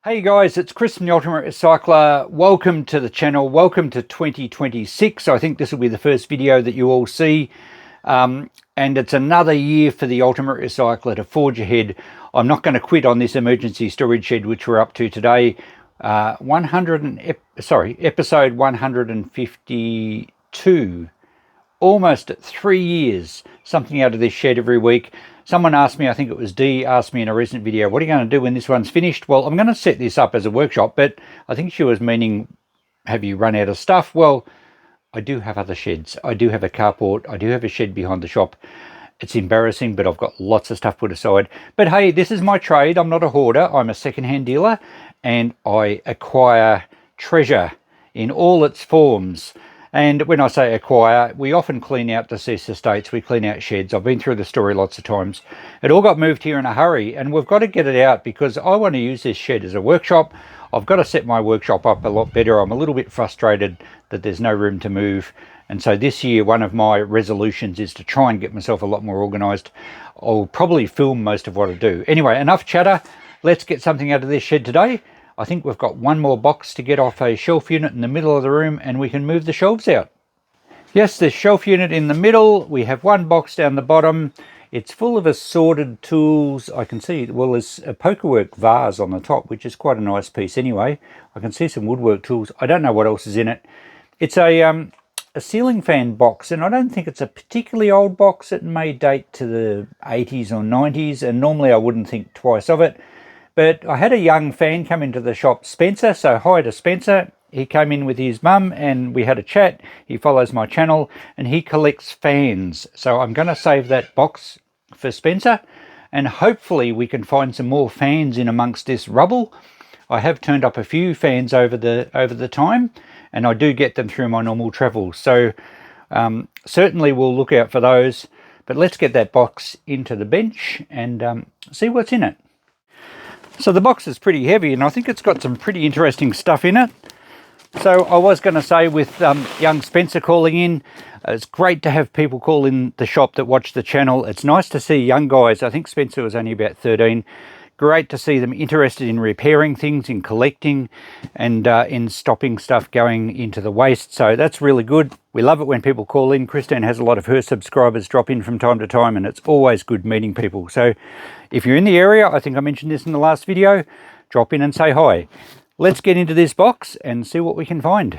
Hey guys, it's Chris from the Ultimate Recycler. Welcome to the channel. Welcome to 2026. I think this will be the first video that you all see. And it's another year for the Ultimate Recycler to forge ahead. I'm not going to quit on this emergency storage shed, which we're up to today. Episode 152. Almost at 3 years, something out of this shed every week. Someone asked me, I think it was Dee, asked me in a recent video, what are you going to do when this one's finished? Well, I'm going to set this up as a workshop, but I think she was meaning, have you run out of stuff? Well, I do have other sheds. I do have a carport. I do have a shed behind the shop. It's embarrassing, but I've got lots of stuff put aside. But hey, this is my trade. I'm not a hoarder. I'm a second-hand dealer, and I acquire treasure in all its forms. And when I say acquire, we often clean out deceased estates, we clean out sheds. I've been through the story lots of times. It all got moved here in a hurry, and we've got to get it out because I want to use this shed as a workshop. I've got to set my workshop up a lot better. I'm a little bit frustrated that there's no room to move. And so this year, one of my resolutions is to try and get myself a lot more organised. I'll probably film most of what I do. Anyway, enough chatter. Let's get something out of this shed today. I think we've got one more box to get off a shelf unit in the middle of the room and we can move the shelves out. Yes, there's shelf unit in the middle. We have one box down the bottom. It's full of assorted tools. I can see, well, there's a pokerwork vase on the top, which is quite a nice piece anyway. I can see some woodwork tools. I don't know what else is in it. It's a ceiling fan box, and I don't think it's a particularly old box. It may date to the 80s or 90s, and normally I wouldn't think twice of it. But I had a young fan come into the shop, Spencer, so hi to Spencer. He came in with his mum and we had a chat. He follows my channel and he collects fans. So I'm going to save that box for Spencer and hopefully we can find some more fans in amongst this rubble. I have turned up a few fans over the time and I do get them through my normal travels. So certainly we'll look out for those. But let's get that box into the bench and see what's in it. So the box is pretty heavy and I think it's got some pretty interesting stuff in it. So I was going to say with young Spencer calling in, it's great to have people call in the shop that watch the channel. It's nice to see young guys. I think Spencer was only about 13. Great to see them interested in repairing things, in collecting and in stopping stuff going into the waste. So that's really good. We love it when people call in. Christine has a lot of her subscribers drop in from time to time and it's always good meeting people. So if you're in the area, I think I mentioned this in the last video, drop in and say hi. Let's get into this box and see what we can find.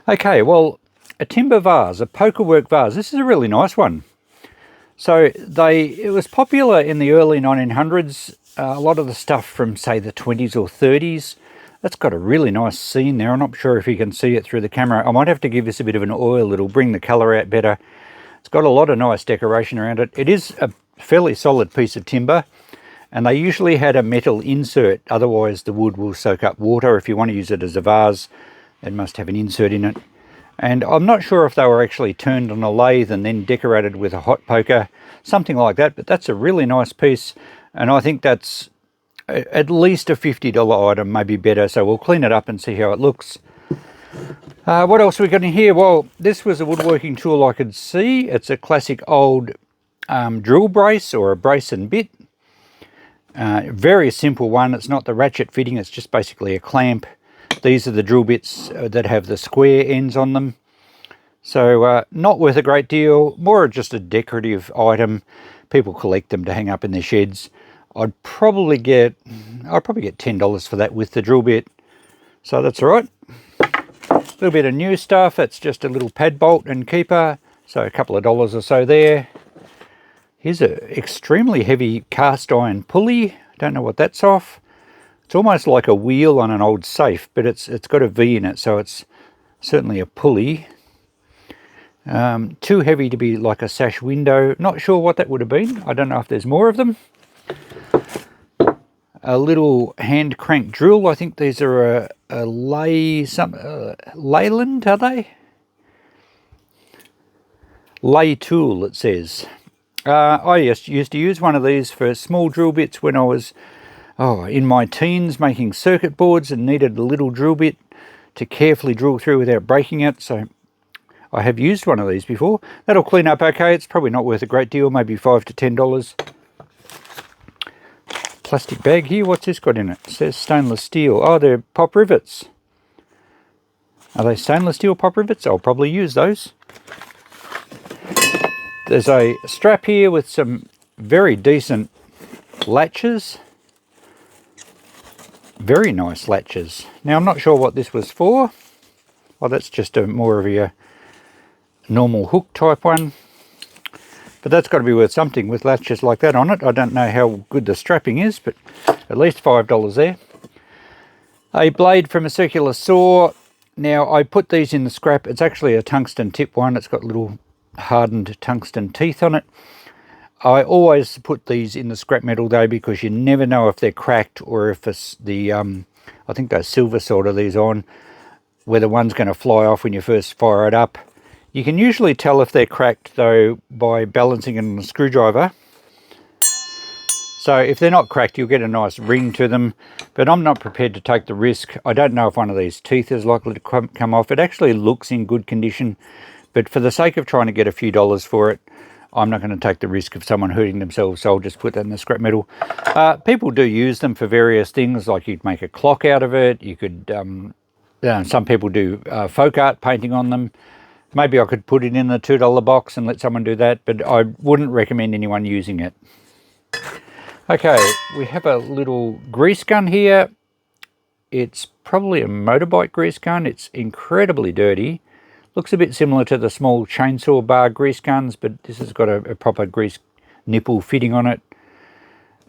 Okay, well, a timber vase, a pokerwork vase. This is a really nice one. So it was popular in the early 1900s. A lot of the stuff from, say, the 20s or 30s. That's got a really nice scene there. I'm not sure if you can see it through the camera. I might have to give this a bit of an oil. It'll bring the colour out better. It's got a lot of nice decoration around it. It is a fairly solid piece of timber. And they usually had a metal insert. Otherwise, the wood will soak up water. If you want to use it as a vase, it must have an insert in it. And I'm not sure if they were actually turned on a lathe and then decorated with a hot poker, something like that. But that's a really nice piece. And I think that's at least a $50 item, maybe better. So we'll clean it up and see how it looks. What else have we got in here? Well, this was a woodworking tool I could see. It's a classic old drill brace or a brace and bit. Very simple one. It's not the ratchet fitting. It's just basically a clamp. These are the drill bits that have the square ends on them. So not worth a great deal, more just a decorative item. People collect them to hang up in their sheds. I'd probably get $10 for that with the drill bit. So that's all right. A little bit of new stuff. It's just a little pad bolt and keeper. So a couple of dollars or so there. Here's an extremely heavy cast iron pulley. Don't know what that's off. It's almost like a wheel on an old safe, but it's got a V in it, so it's certainly a pulley. Too heavy to be like a sash window. Not sure what that would have been. I don't know if there's more of them. A little hand crank drill. I think these are a Leyland, are they? Lay tool, it says. I used to use one of these for small drill bits when I was in my teens making circuit boards and needed a little drill bit to carefully drill through without breaking it. So I have used one of these before. That'll clean up okay. It's probably not worth a great deal, maybe $5 to $10. plastic bag here. What's this got in it? It says stainless steel. Oh, they're pop rivets. Are they stainless steel pop rivets? I'll probably use those. There's a strap here with some very decent latches. Very nice latches. Now, I'm not sure what this was for. Well, that's just a more of a normal hook type one. But that's got to be worth something with latches like that on it. I don't know how good the strapping is, but at least $5 there. A blade from a circular saw. Now, I put these in the scrap. It's actually a tungsten tip one. It's got little hardened tungsten teeth on it. I always put these in the scrap metal though, because you never know if they're cracked or if it's the, I think those silver sort of these on, whether one's going to fly off when you first fire it up. You can usually tell if they're cracked though by balancing it on a screwdriver. So if they're not cracked, you'll get a nice ring to them, but I'm not prepared to take the risk. I don't know if one of these teeth is likely to come off. It actually looks in good condition, but for the sake of trying to get a few dollars for it, I'm not going to take the risk of someone hurting themselves, so I'll just put that in the scrap metal. People do use them for various things, like you'd make a clock out of it. You could, some people do folk art painting on them. Maybe I could put it in the $2 box and let someone do that, but I wouldn't recommend anyone using it. Okay, we have a little grease gun here. It's probably a motorbike grease gun. It's incredibly dirty. Looks a bit similar to the small chainsaw bar grease guns, but this has got a proper grease nipple fitting on it.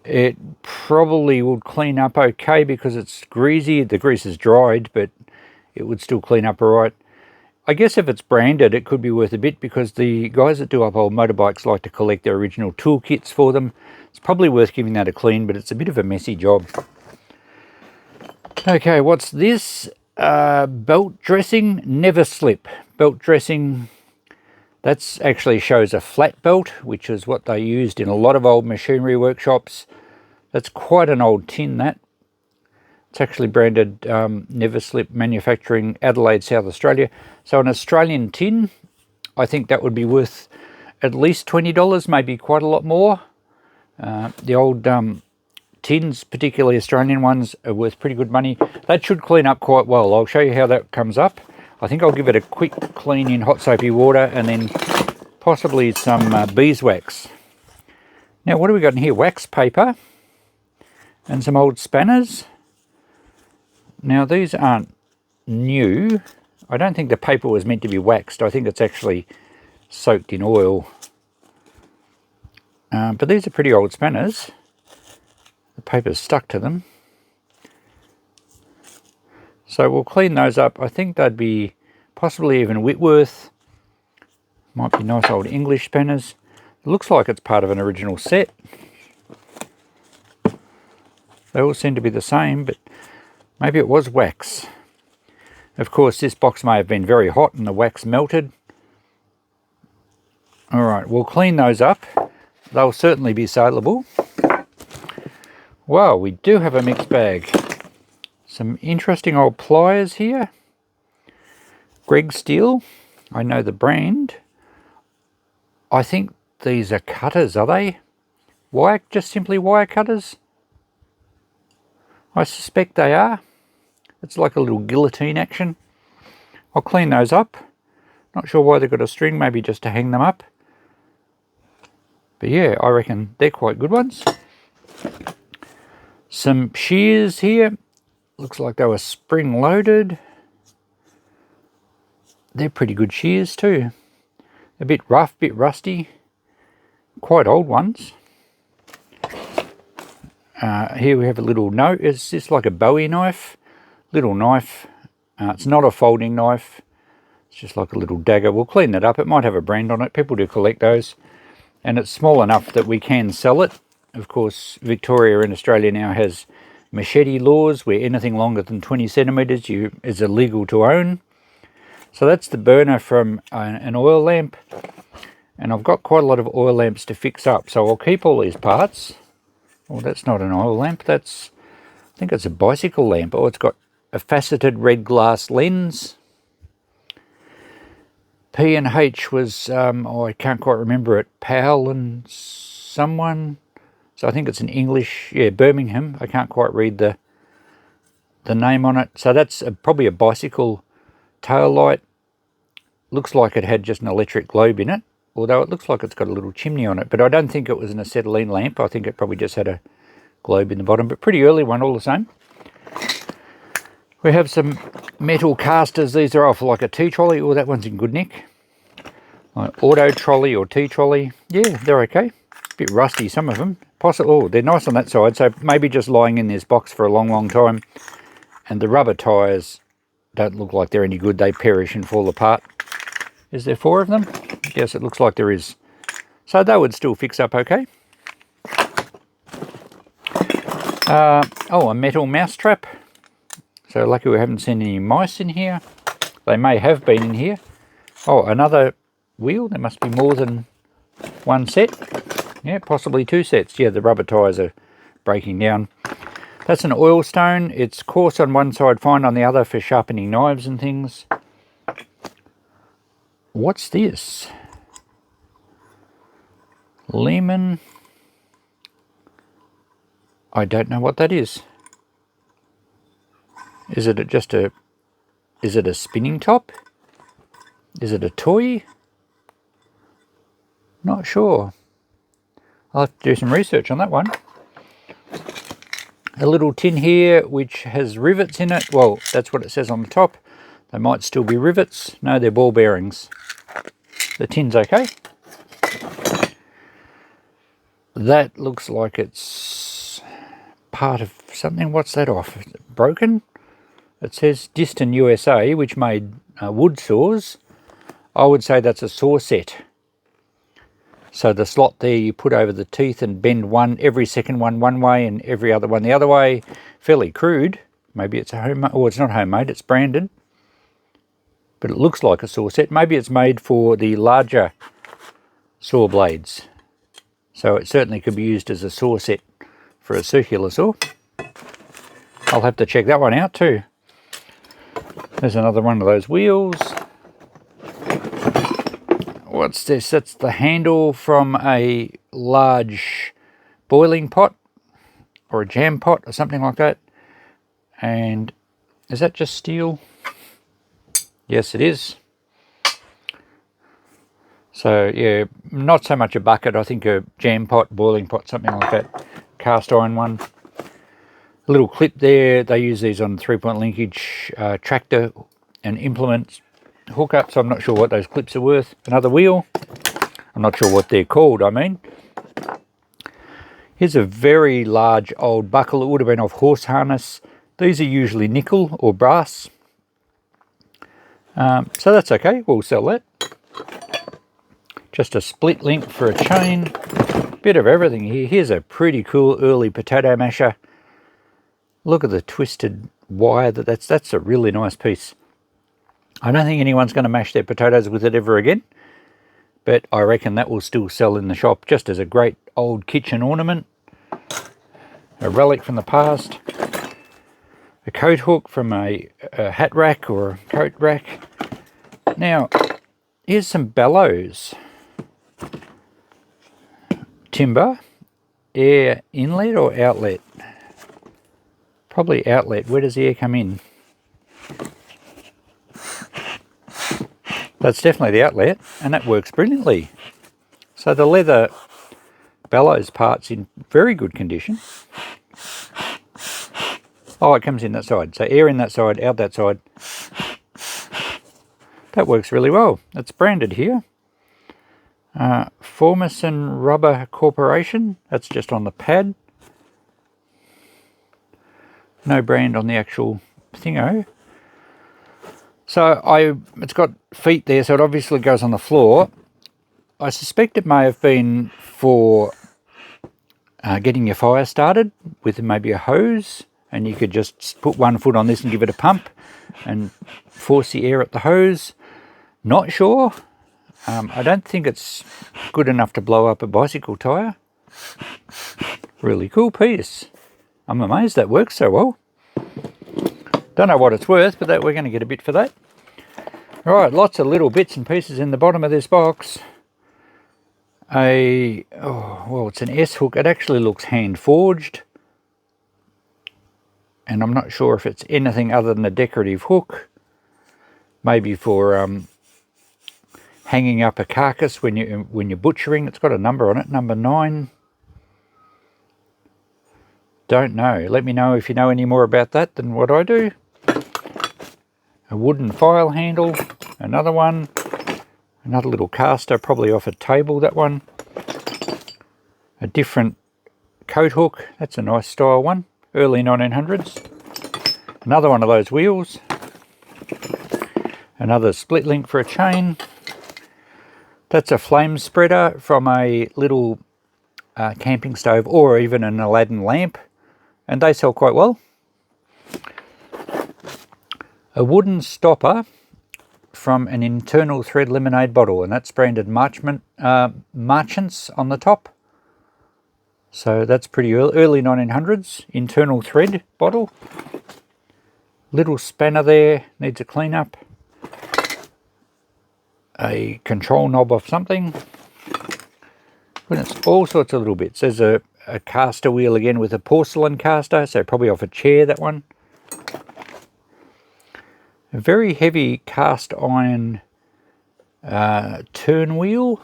It probably would clean up okay because it's greasy. The grease is dried, but it would still clean up all right. I guess if it's branded, it could be worth a bit, because the guys that do up old motorbikes like to collect their original tool kits for them. It's probably worth giving that a clean, but it's a bit of a messy job. Okay, what's this? Belt dressing, never slip. Belt dressing, that actually shows a flat belt, which is what they used in a lot of old machinery workshops. That's quite an old tin, that. It's actually branded Never Slip Manufacturing, Adelaide, South Australia. So an Australian tin, I think that would be worth at least $20, maybe quite a lot more. The old tins, particularly Australian ones, are worth pretty good money. That should clean up quite well. I'll show you how that comes up. I think I'll give it a quick clean in hot soapy water and then possibly some beeswax. Now, what do we got in here? Wax paper and some old spanners. Now, these aren't new. I don't think the paper was meant to be waxed. I think it's actually soaked in oil. But these are pretty old spanners. The paper's stuck to them. So we'll clean those up. I think they'd be possibly even Whitworth. Might be nice old English spanners. It looks like it's part of an original set. They all seem to be the same, but maybe it was wax. Of course, this box may have been very hot and the wax melted. All right, we'll clean those up. They'll certainly be saleable. Wow, we do have a mixed bag. Some interesting old pliers here. Greg Steel, I know the brand. I think these are cutters, are they? Wire, just simply wire cutters? I suspect they are. It's like a little guillotine action. I'll clean those up. Not sure why they've got a string, maybe just to hang them up. But yeah, I reckon they're quite good ones. Some shears here. Looks like they were spring loaded. They're pretty good shears too. A bit rough, bit rusty. Quite old ones. Here we have a little note. Is this like a Bowie knife? Little knife. It's not a folding knife. It's just like a little dagger. We'll clean that up. It might have a brand on it. People do collect those. And it's small enough that we can sell it. Of course, Victoria in Australia now has machete laws where anything longer than 20 centimetres is illegal to own. So that's the burner from an oil lamp. And I've got quite a lot of oil lamps to fix up. So I'll keep all these parts. Oh, that's not an oil lamp. I think it's a bicycle lamp. Oh, it's got a faceted red glass lens. P&H was, I can't quite remember it. Powell and someone So I think it's an English, yeah, Birmingham. I can't quite read the name on it. So that's probably a bicycle tail light. Looks like it had just an electric globe in it, although it looks like it's got a little chimney on it. But I don't think it was an acetylene lamp. I think it probably just had a globe in the bottom, but pretty early one all the same. We have some metal casters. These are off like a tea trolley. Oh, that one's in good nick. Like auto trolley or tea trolley. Yeah, they're okay. A bit rusty, some of them. Oh, they're nice on that side. So maybe just lying in this box for a long, long time. And the rubber tyres don't look like they're any good. They perish and fall apart. Is there 4 of them? Yes, it looks like there is. So they would still fix up okay. Oh, a metal mouse trap. So lucky we haven't seen any mice in here. They may have been in here. Oh, another wheel. There must be more than one set. Yeah, possibly 2 sets. Yeah, the rubber tyres are breaking down. That's an oil stone. It's coarse on one side, fine on the other for sharpening knives and things. What's this? Lehman. I don't know what that is. Is it a spinning top? Is it a toy? Not sure. I'll have to do some research on that one. A little tin here which has rivets in it. Well, that's what it says on the top. They might still be rivets. No, they're ball bearings. The tin's okay. That looks like it's part of something. What's that off? Is it broken? It says Diston USA, which made wood saws. I would say that's a saw set. So the slot there you put over the teeth and bend every second one way and every other one the other way. Fairly crude. Maybe it's a homemade, or it's not homemade, it's branded. But it looks like a saw set. Maybe it's made for the larger saw blades. So it certainly could be used as a saw set for a circular saw. I'll have to check that one out too. There's another one of those wheels. What's this? That's the handle from a large boiling pot or a jam pot or something like that. And is that just steel? Yes, it is. So yeah, not so much a bucket. I think a jam pot, boiling pot, something like that. Cast iron one. A little clip there. They use these on 3-point linkage tractor and implement hookup, so I'm not sure what those clips are worth. Another wheel. I'm not sure what they're called, I mean. Here's a very large old buckle. It would have been off horse harness. These are usually nickel or brass. So that's okay, we'll sell that. Just a split link for a chain. Bit of everything here. Here's a pretty cool early potato masher. Look at the twisted wire. That's a really nice piece. I don't think anyone's going to mash their potatoes with it ever again, but I reckon that will still sell in the shop just as a great old kitchen ornament. A relic from the past. A coat hook from a hat rack or a coat rack. Now, here's some Bellows. Timber. Air inlet or outlet? Probably outlet. Where does the air come in? That's definitely the outlet, and that works brilliantly. So the leather Bellows part's in very good condition. Oh, it comes in that side. So air in that side, out that side. That works really well. It's branded here. Formison Rubber Corporation. That's just on the pad. No brand on the actual thingo. So it's got feet there, so it obviously goes on the floor. I suspect it may have been for getting your fire started with maybe a hose, and you could just put one foot on this and give it a pump and force the air at the hose. Not sure. I don't think it's good enough to blow up a bicycle tyre. Really cool piece. I'm amazed that works so well. Don't know what it's worth, but we're going to get a bit for that. All right, lots of little bits and pieces in the bottom of this box. well, it's an S hook. It actually looks hand forged, and I'm not sure if it's anything other than a decorative hook, maybe for hanging up a carcass when you're butchering. It's got a number on it, number 9. Don't know. Let me know if you know any more about that than what I do. A wooden file handle, another one, another little caster, probably off a table, that one. A different coat hook, that's a nice style one, early 1900s. Another one of those wheels. Another split link for a chain. That's a flame spreader from a little camping stove, or even an Aladdin lamp, and they sell quite well. A wooden stopper from an internal thread lemonade bottle, and that's branded Marchants on the top. So that's pretty early 1900s, internal thread bottle. Little spanner there, needs a clean up. A control knob of something. Well, it's all sorts of little bits. There's a caster wheel again with a porcelain caster, so probably off a chair, that one. A very heavy cast iron turn wheel.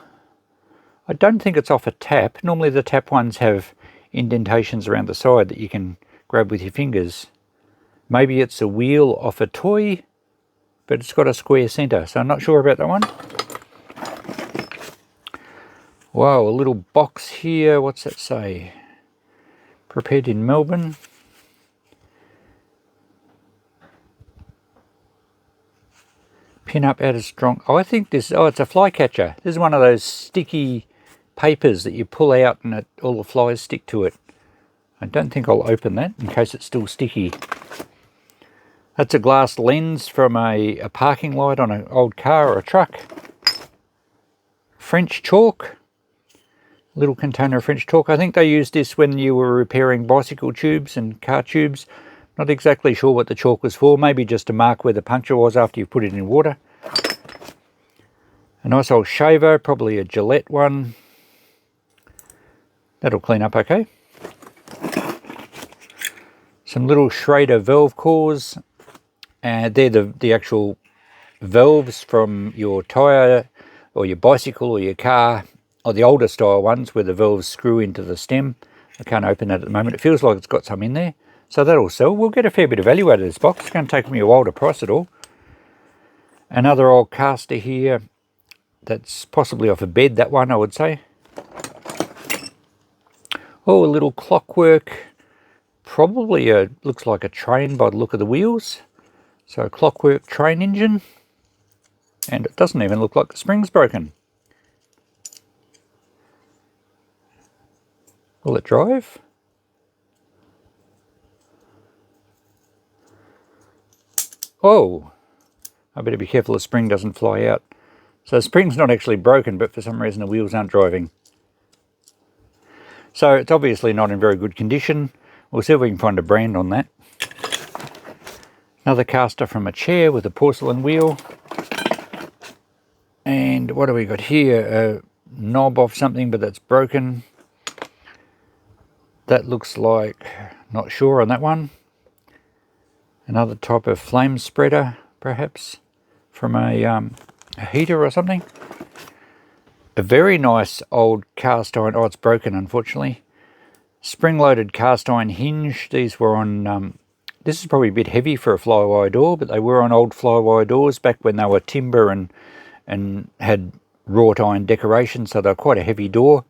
I don't think it's off a tap. Normally the tap ones have indentations around the side that you can grab with your fingers. Maybe it's a wheel off a toy, but it's got a square centre, so I'm not sure about that one. Wow, a little box here. What's that say? Prepared in Melbourne. Pin up out of strong. Oh, I think this. Oh, it's a fly catcher. This is one of those sticky papers that you pull out and all the flies stick to it. I don't think I'll open that in case it's still sticky. That's a glass lens from a parking light on an old car or a truck. French chalk. Little container of French chalk. I think they used this when you were repairing bicycle tubes and car tubes. Not exactly sure what the chalk was for. Maybe just to mark where the puncture was after you put it in water. A nice old shaver, probably a Gillette one. That'll clean up okay. Some little Schrader valve cores. They're the actual valves from your tyre or your bicycle or your car, or the older style ones where the valves screw into the stem. I can't open that at the moment. It feels like it's got some in there. So that'll sell. We'll get a fair bit of value out of this box. It's going to take me a while to price it all. Another old caster here. That's possibly off a bed, that one, I would say. Oh, a little clockwork. Probably looks like a train by the look of the wheels. So a clockwork train engine. And it doesn't even look like the spring's broken. Will it drive? Oh, I better be careful the spring doesn't fly out. So the spring's not actually broken, but for some reason the wheels aren't driving. So it's obviously not in very good condition. We'll see if we can find a brand on that. Another caster from a chair with a porcelain wheel. And what do we got here? A knob of something, but that's broken. That looks like, not sure on that one. Another type of flame spreader, perhaps, from a heater or something. A very nice old cast iron. Oh, it's broken, unfortunately. Spring-loaded cast iron hinge. These were on... this is probably a bit heavy for a fly-wire door, but they were on old fly-wire doors back when they were timber and had wrought iron decoration, so they're quite a heavy door.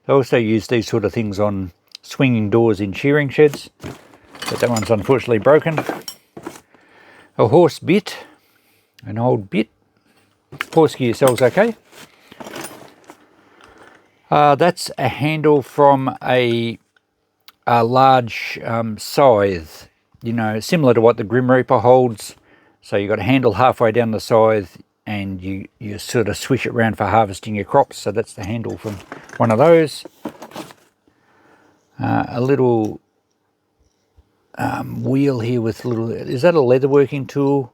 They also use these sort of things on swinging doors in shearing sheds, but that one's unfortunately broken. A horse bit, an old bit. Horse gear sells okay. That's a handle from a large scythe, you know, similar to what the Grim Reaper holds. So you've got a handle halfway down the scythe and you sort of swish it around for harvesting your crops. So that's the handle from one of those. A little wheel here with little, is that a leatherworking tool?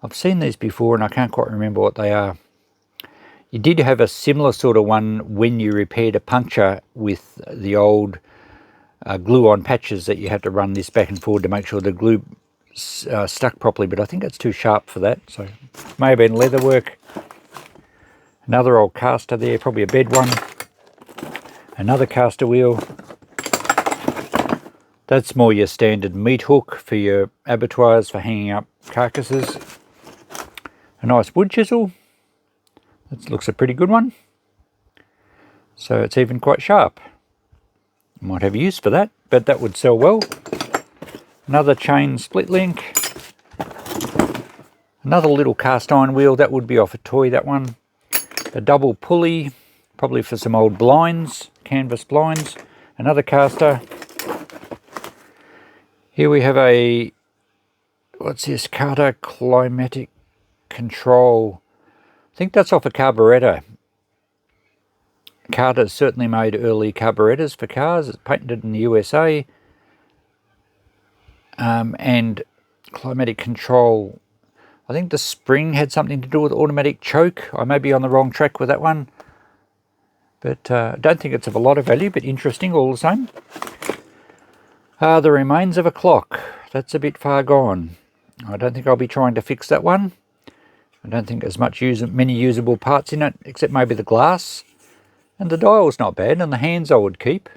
I've seen these before and I can't quite remember what they are. You did have a similar sort of one when you repaired a puncture with the old glue-on patches that you had to run this back and forward to make sure the glue stuck properly, but I think it's too sharp for that, so may have been leather work. Another old caster there, probably a bed one. Another caster wheel. That's more your standard meat hook for your abattoirs for hanging up carcasses. A nice wood chisel. That looks a pretty good one. So it's even quite sharp. Might have use for that, but that would sell well. Another chain split link. Another little cast iron wheel, that would be off a toy, that one. A double pulley, probably for some old blinds, canvas blinds. Another caster. Here we have a, what's this, Carter Climatic Control. I think that's off a carburettor. Carter's certainly made early carburettors for cars. It's patented in the USA. And climatic control, I think the spring had something to do with automatic choke. I may be on the wrong track with that one. But I don't think it's of a lot of value, but interesting all the same. The remains of a clock. That's a bit far gone. I don't think I'll be trying to fix that one. I don't think there's many usable parts in it, except maybe the glass. And the dial's not bad, and the hands I would keep.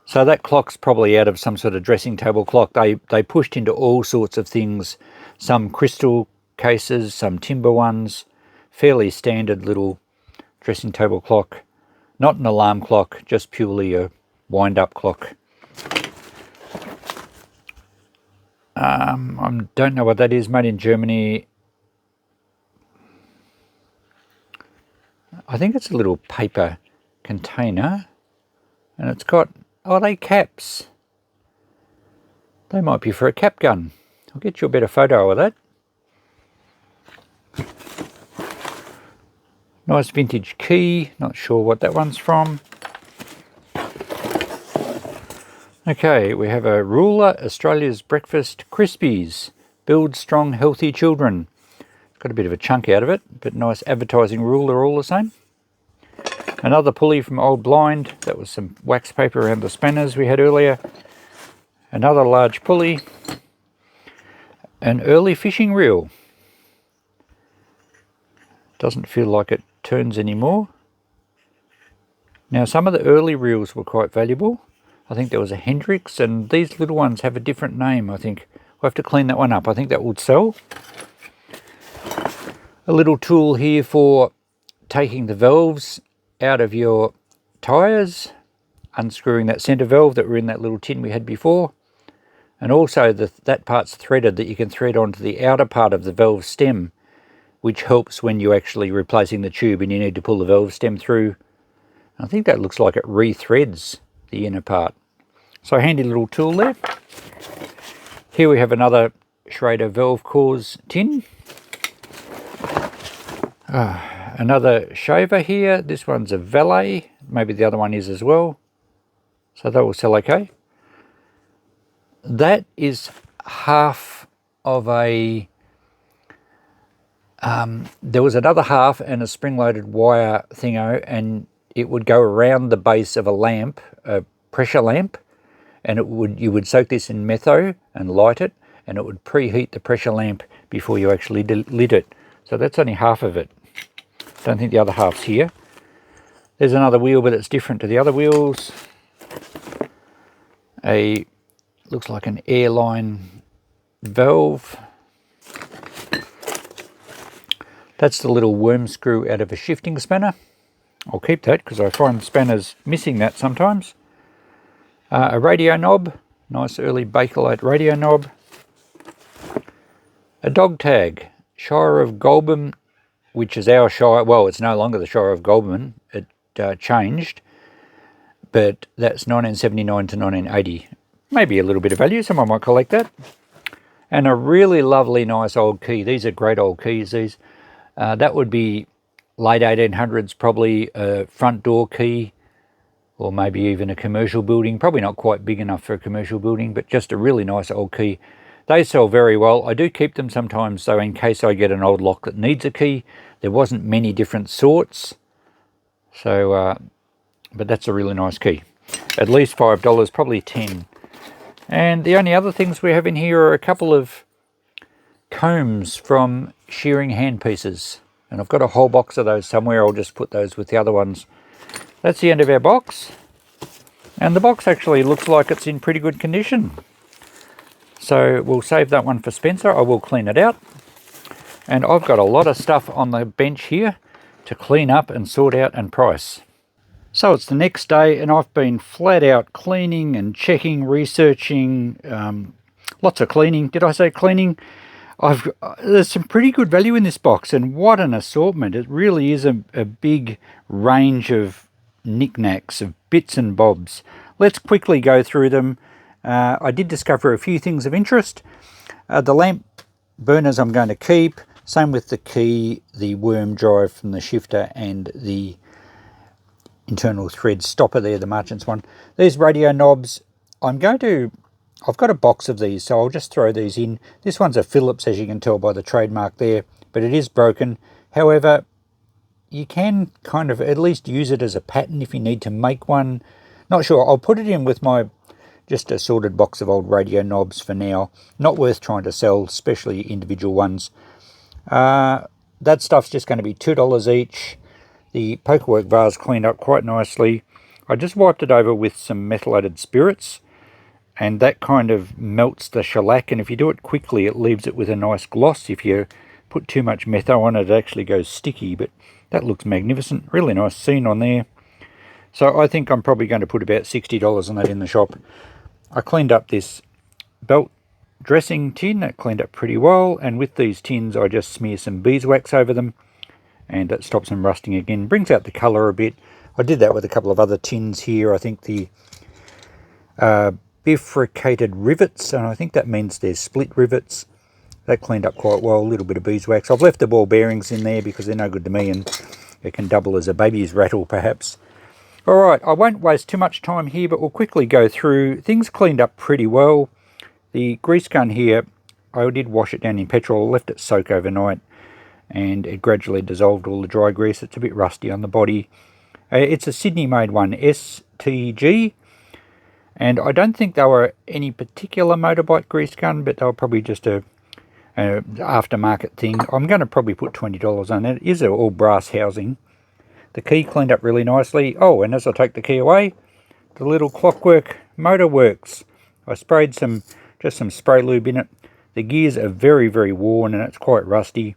So that clock's probably out of some sort of dressing table clock. They pushed into all sorts of things. Some crystal cases, some timber ones. Fairly standard little dressing table clock. Not an alarm clock, just purely a wind-up clock. I don't know what that is, made in Germany. I think it's a little paper container, and it's got, oh, they caps. They might be for a cap gun. I'll get you a better photo of that. Nice vintage key, not sure what that one's from. Okay, we have a ruler, Australia's Breakfast Crispies. Build strong, healthy children. Got a bit of a chunk out of it, but nice advertising ruler all the same. Another pulley from Old Blind. That was some wax paper around the spanners we had earlier. Another large pulley. An early fishing reel. Doesn't feel like it turns anymore. Now some of the early reels were quite valuable. I think there was a Hendrix, and these little ones have a different name, I think. We'll have to clean that one up. I think that would sell. A little tool here for taking the valves out of your tyres, unscrewing that centre valve that were in that little tin we had before, and also that part's threaded that you can thread onto the outer part of the valve stem, which helps when you're actually replacing the tube and you need to pull the valve stem through. I think that looks like it rethreads the inner part. So handy little tool there. Here we have another Schrader valve cores tin. Another shaver here. This one's a Valet. Maybe the other one is as well. So that will sell okay. That is half of a... there was another half and a spring-loaded wire thingo, and it would go around the base of a lamp, a pressure lamp, and you would soak this in metho and light it, and it would preheat the pressure lamp before you actually lit it. So that's only half of it. Don't think the other half's here. There's another wheel, but it's different to the other wheels. Looks like an airline valve. That's the little worm screw out of a shifting spanner. I'll keep that because I find spanners missing that sometimes. A radio knob, nice early Bakelite radio knob. A dog tag, Shire of Goulburn, which is our Shire. Well, it's no longer the Shire of Goulburn. It changed, but that's 1979 to 1980. Maybe a little bit of value. Someone might collect that. And a really lovely, nice old key. These are great old keys. These. That would be late 1800s, probably a front door key, or maybe even a commercial building. Probably not quite big enough for a commercial building, but just a really nice old key. They sell very well. I do keep them sometimes, though, in case I get an old lock that needs a key. There wasn't many different sorts. So, but that's a really nice key. At least $5, probably 10. And the only other things we have in here are a couple of combs from shearing handpieces. And I've got a whole box of those somewhere. I'll just put those with the other ones. That's the end of our box. And the box actually looks like it's in pretty good condition. So we'll save that one for Spencer. I will clean it out. And I've got a lot of stuff on the bench here to clean up and sort out and price. So it's the next day and I've been flat out cleaning and checking, researching, lots of cleaning. Did I say cleaning? There's some pretty good value in this box, and what an assortment. It really is a big range of knickknacks, of bits and bobs. Let's quickly go through them. I did discover a few things of interest. The lamp burners I'm going to keep. Same with the key, the worm drive from the shifter, and the internal thread stopper there, the Marchant's one. These radio knobs, I've got a box of these, so I'll just throw these in. This one's a Phillips, as you can tell by the trademark there, but it is broken. However, you can kind of at least use it as a pattern if you need to make one. Not sure. I'll put it in with my just a sorted box of old radio knobs for now. Not worth trying to sell, especially individual ones. That stuff's just going to be $2 each. The pokerwork vase cleaned up quite nicely. I just wiped it over with some methylated spirits, and that kind of melts the shellac, and if you do it quickly it leaves it with a nice gloss. If you put too much metho on it, it actually goes sticky, but that looks magnificent. Really nice scene on there. So I think I'm probably going to put about $60 on that in the shop. I cleaned up this belt dressing tin. That cleaned up pretty well, and with these tins I just smear some beeswax over them, and that stops them rusting again, brings out the colour a bit. I did that with a couple of other tins here. I think the bifurcated rivets, and I think that means they're split rivets. That cleaned up quite well. A little bit of beeswax. I've left the ball bearings in there because they're no good to me, and it can double as a baby's rattle perhaps. Alright, I won't waste too much time here, but we'll quickly go through. Things cleaned up pretty well. The grease gun here, I did wash it down in petrol, left it soak overnight, and it gradually dissolved all the dry grease. It's a bit rusty on the body. It's a Sydney made one, STG, and I don't think they were any particular motorbike grease gun, but they were probably just a aftermarket thing. I'm going to probably put $20 on it. It is all brass housing. The key cleaned up really nicely. Oh, and as I take the key away, the little clockwork motor works. I sprayed just some spray lube in it. The gears are very, very worn and it's quite rusty,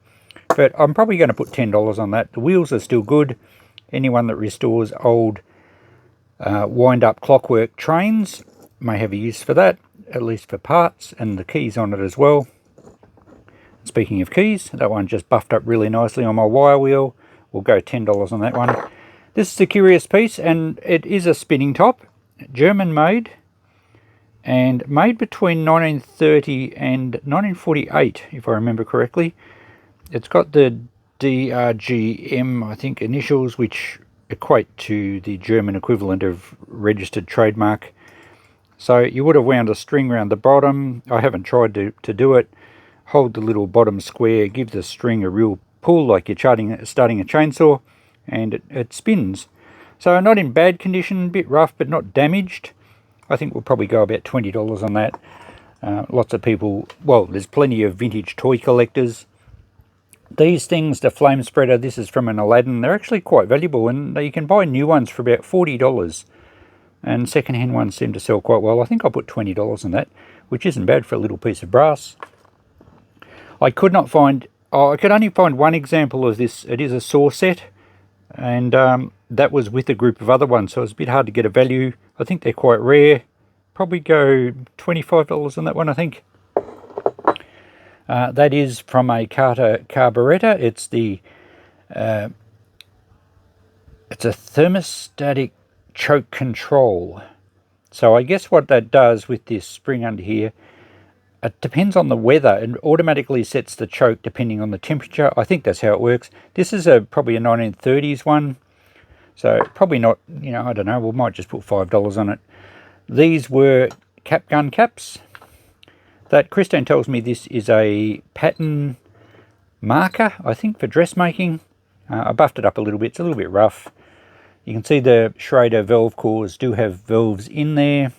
but I'm probably going to put $10 on that. The wheels are still good. Anyone that restores old wind-up clockwork trains may have a use for that, at least for parts, and the keys on it as well. Speaking of keys, that one just buffed up really nicely on my wire wheel. We'll go $10 on that one. This is a curious piece, and it is a spinning top, German made, and made between 1930 and 1948, if I remember correctly. It's got the DRGM, I think, initials, which equate to the German equivalent of registered trademark. So you would have wound a string around the bottom. I haven't tried to do it. Hold the little bottom square, give the string a real pull like you're starting a chainsaw, and it spins. So not in bad condition, a bit rough but not damaged. I think we'll probably go about $20 on that. Lots of people, well, there's plenty of vintage toy collectors. These things, the flame spreader, this is from an Aladdin. They're actually quite valuable, and you can buy new ones for about $40. And second-hand ones seem to sell quite well. I think I'll put $20 on that, which isn't bad for a little piece of brass. I could not find, I could only find one example of this. It is a saw set, and that was with a group of other ones, so it's a bit hard to get a value. I think they're quite rare. Probably go $25 on that one, I think. That is from a Carter carburetor. It's the it's a thermostatic choke control. So I guess what that does with this spring under here, it depends on the weather. It automatically sets the choke depending on the temperature. I think that's how it works. This is probably a 1930s one, so probably not, you know, I don't know, we might just put $5 on it. These were gun caps. That Christine tells me this is a pattern marker, I think, for dressmaking. I buffed it up a little bit. It's a little bit rough. You can see the Schrader valve cores do have valves in there.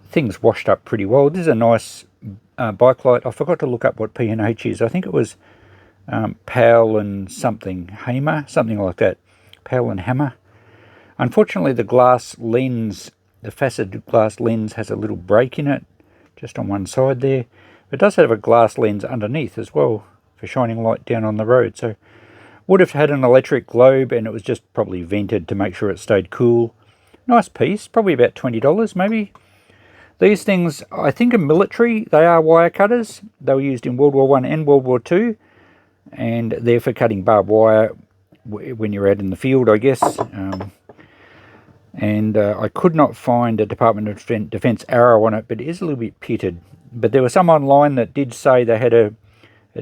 Things washed up pretty well. This is a nice bike light. I forgot to look up what P&H is. I think it was Powell and something, Hamer, something like that. Powell and Hammer. Unfortunately, the glass lens, the faceted glass lens, has a little break in it, just on one side there. It does have a glass lens underneath as well for shining light down on the road. So would have had an electric globe, and it was just probably vented to make sure it stayed cool. Nice piece, probably about $20 maybe. These things, I think, are military. They are wire cutters. They were used in World War I and World War II, and they're for cutting barbed wire when you're out in the field, I guess. I could not find a Department of Defense arrow on it, but it is a little bit pitted. But there was some online that did say they had a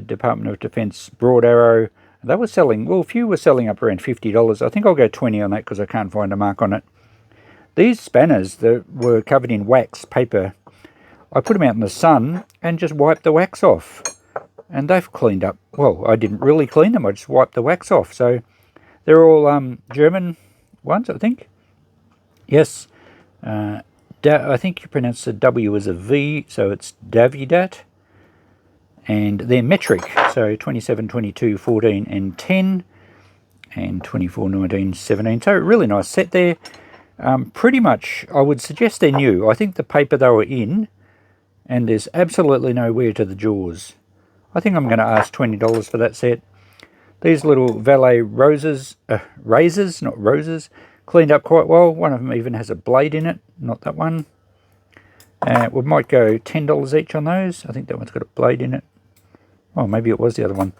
Department of Defense broad arrow. They were selling, well, a few were selling up around $50. I think I'll go 20 on that because I can't find a mark on it. These spanners that were covered in wax paper, I put them out in the sun and just wiped the wax off. And they've cleaned up. Well, I didn't really clean them, I just wiped the wax off. So they're all German ones, I think. Yes, I think you pronounce the W as a V, so it's Davidat. And they're metric, so 27, 22, 14 and 10, and 24, 19, 17. So really nice set there. Pretty much, I would suggest they're new. I think the paper they were in, and there's absolutely no wear to the jaws. I think I'm going to ask $20 for that set. These little valet razors, not roses, cleaned up quite well. One of them even has a blade in it, not that one. We might go $10 each on those. I think that one's got a blade in it. Oh, maybe it was the other one.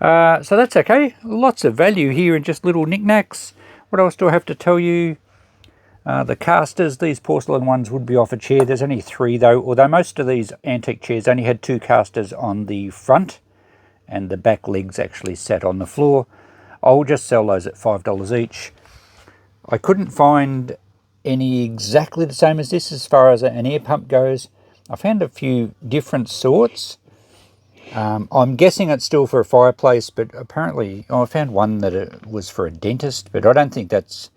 So that's okay. Lots of value here in just little knickknacks. What else do I have to tell you? The casters, these porcelain ones would be off a chair. There's only 3 though, although most of these antique chairs only had 2 casters on the front, and the back legs actually sat on the floor. I'll just sell those at $5 each. I couldn't find any exactly the same as this as far as an air pump goes. I found a few different sorts. I'm guessing it's still for a fireplace, but apparently I found one that it was for a dentist, but I don't think that's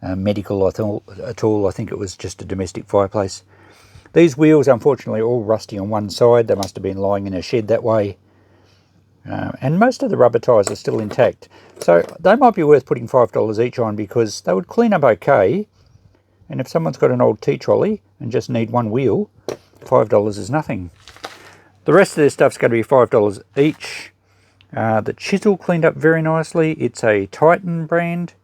medical at all. I think it was just a domestic fireplace. These wheels, unfortunately, are all rusty on one side. They must have been lying in a shed that way. And most of the rubber tyres are still intact. So they might be worth putting $5 each on, because they would clean up okay. And if someone's got an old tea trolley and just need one wheel, $5 is nothing. The rest of this stuff's going to be $5 each. The chisel cleaned up very nicely. It's a Titan brand.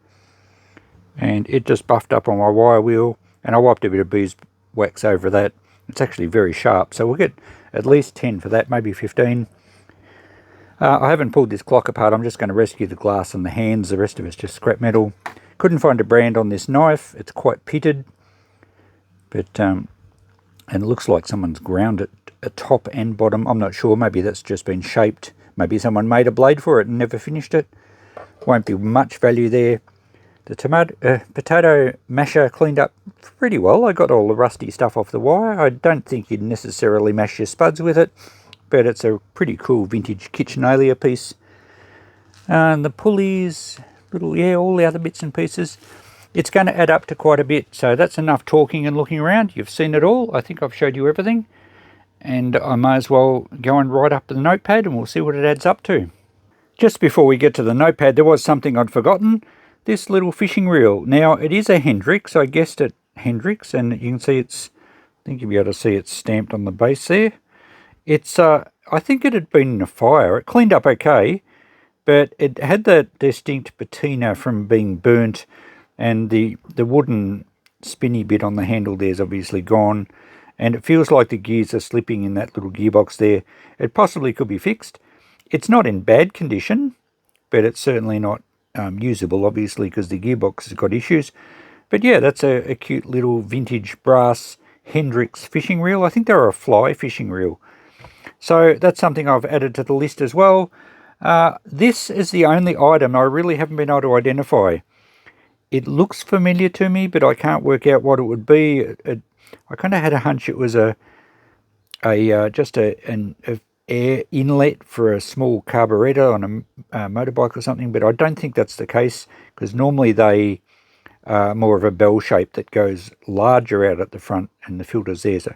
And it just buffed up on my wire wheel. And I wiped a bit of beeswax over that. It's actually very sharp. So we'll get at least 10 for that, maybe 15. I haven't pulled this clock apart. I'm just going to rescue the glass and the hands. The rest of it's just scrap metal. Couldn't find a brand on this knife. It's quite pitted. But, and it looks like someone's ground it at top and bottom. I'm not sure. Maybe that's just been shaped. Maybe someone made a blade for it and never finished it. Won't be much value there. The potato masher cleaned up pretty well. I got all the rusty stuff off the wire. I don't think you'd necessarily mash your spuds with it, but it's a pretty cool vintage Kitchenware piece. And the pulleys, all the other bits and pieces. It's going to add up to quite a bit, so that's enough talking and looking around. You've seen it all. I think I've showed you everything. And I may as well go and write up the notepad, and we'll see what it adds up to. Just before we get to the notepad, there was something I'd forgotten. This little fishing reel. Now, it is a Hendrix. I guessed it Hendrix, and you can see it's, I think you'll be able to see it's stamped on the base there. It's, I think it had been in a fire. It cleaned up okay, but it had that distinct patina from being burnt, and the wooden spinny bit on the handle there is obviously gone, and it feels like the gears are slipping in that little gearbox there. It possibly could be fixed. It's not in bad condition, but it's certainly not usable, obviously, because the gearbox has got issues. But yeah, that's a cute little vintage brass Hendrix fishing reel. I think they're a fly fishing reel. So that's something I've added to the list as well. This is the only item I really haven't been able to identify. It looks familiar to me, but I can't work out what it would be. I kind of had a hunch it was a just an air inlet for a small carburetor on a motorbike or something, but I don't think that's the case, because normally they are more of a bell shape that goes larger out at the front and the filter's there. So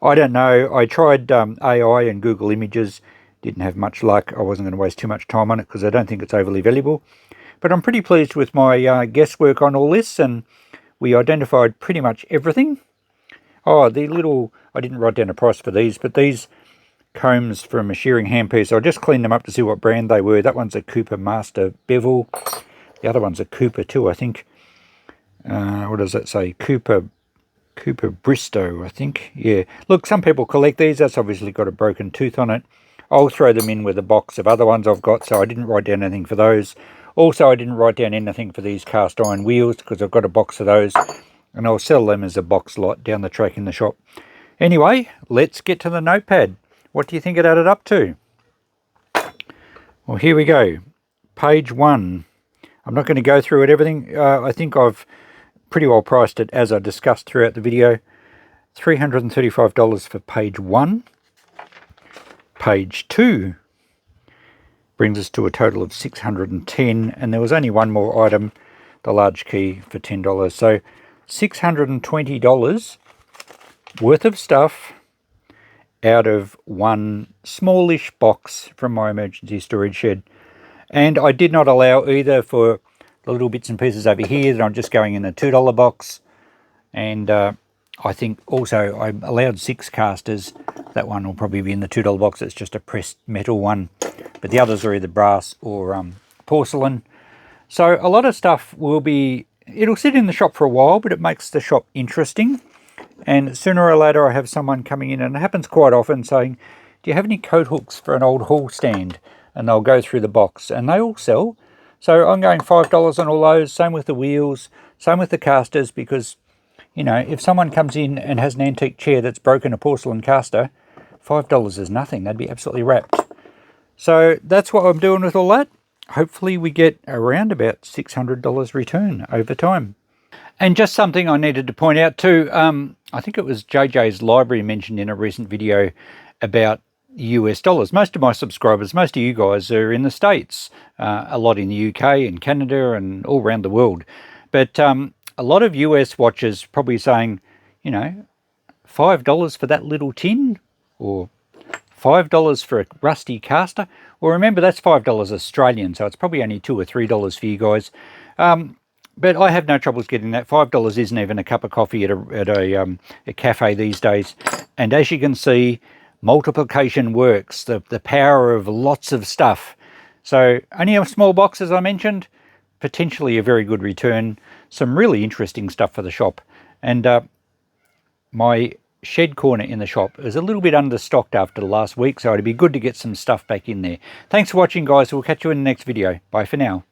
I don't know. I tried AI and Google Images, didn't have much luck. I wasn't going to waste too much time on it because I don't think it's overly valuable. But I'm pretty pleased with my guesswork on all this, and we identified pretty much everything. Oh, the little, I didn't write down a price for these, but these combs from a shearing handpiece, I just cleaned them up to see what brand they were. That one's a Cooper Master Bevel. The other one's a Cooper too, I think. What does that say? Cooper Bristow, I think. Yeah. Look, some people collect these. That's obviously got a broken tooth on it. I'll throw them in with a box of other ones I've got, so I didn't write down anything for those. Also, I didn't write down anything for these cast iron wheels because I've got a box of those, and I'll sell them as a box lot down the track in the shop. Anyway, let's get to the notepad. What do you think it added up to? Well, here we go. Page 1. I'm not going to go through it everything. I think I've pretty well priced it as I discussed throughout the video. $335 for page 1. Page 2 brings us to a total of $610, and there was only one more item, the large key, for $10. So $620 worth of stuff out of one smallish box from my emergency storage shed. And I did not allow either for the little bits and pieces over here that I'm just going in the $2 box. And I think also I allowed 6 casters. That one will probably be in the $2 box. It's just a pressed metal one. But the others are either brass or porcelain. So a lot of stuff will be, it'll sit in the shop for a while, but it makes the shop interesting. And sooner or later I have someone coming in, and it happens quite often, saying, do you have any coat hooks for an old hall stand? And they'll go through the box, and they all sell. So I'm going $5 on all those, same with the wheels, same with the casters, because, you know, if someone comes in and has an antique chair that's broken a porcelain caster, $5 is nothing. They'd be absolutely wrapped. So that's what I'm doing with all that. Hopefully we get around about $600 return over time. And just something I needed to point out too, I think it was JJ's Library mentioned in a recent video about US dollars. Most of my subscribers, most of you guys are in the States, a lot in the UK and Canada and all around the world. But a lot of US watchers probably saying, you know, $5 for that little tin, or $5 for a rusty caster. Well, remember, that's $5 Australian, so it's probably only $2 or $3 for you guys. But I have no troubles getting that. $5 isn't even a cup of coffee at a cafe these days. And as you can see, multiplication works, the power of lots of stuff. So only a small box, as I mentioned, potentially a very good return. Some really interesting stuff for the shop. And my shed corner in the shop is a little bit understocked after the last week, so it'd be good to get some stuff back in there. Thanks for watching, guys. We'll catch you in the next video. Bye for now.